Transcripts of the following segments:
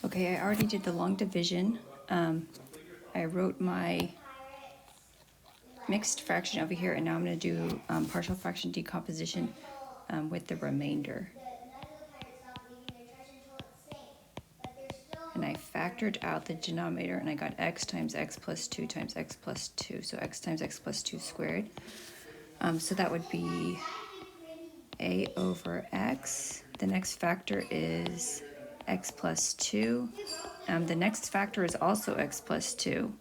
Okay, I already did the long division. I wrote my mixed fraction over here, and now I'm going to do partial fraction decomposition with the remainder. And I factored out the denominator, and I got x times x plus 2 times x plus 2. So x times x plus 2 squared. So that would be a over x. The next factor is x plus 2. The next factor is also x plus 2,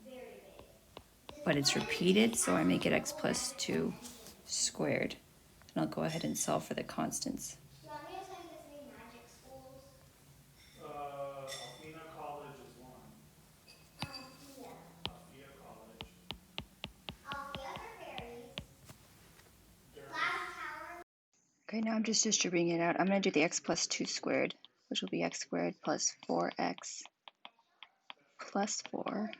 but it's repeated, so I make it x plus 2 squared. And I'll go ahead and solve for the constants. Okay, now I'm just distributing it out. I'm going to do the x plus 2 squared, which will be x squared plus 4x plus 4.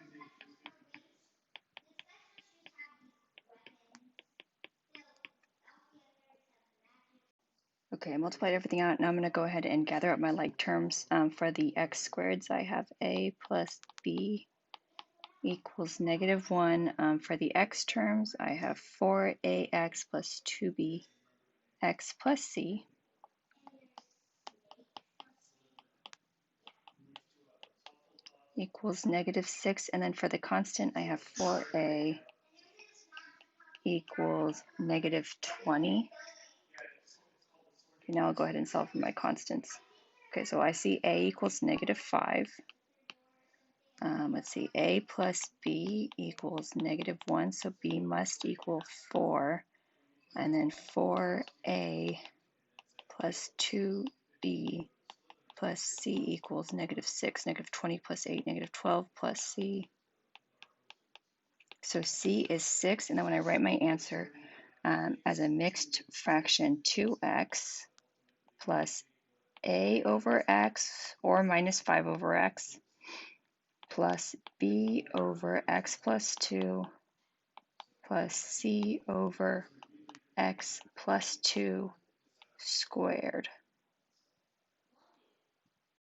Okay, I multiplied everything out. Now I'm going to go ahead and gather up my like terms for the x squareds. I have a plus b equals -1. For the x terms, I have 4ax plus 2bx plus c. Equals -6. And then for the constant, I have 4a equals -20. Okay, now I'll go ahead and solve for my constants. Okay, so I see a equals -5. Let's see, a plus b equals -1, so b must equal 4. And then 4a plus 2b plus c equals -6, -20 plus 8, -12 plus c. So c is 6, and then when I write my answer as a mixed fraction, 2x plus a over x or -5 over x plus b over x plus 2 plus c over x plus 2 squared.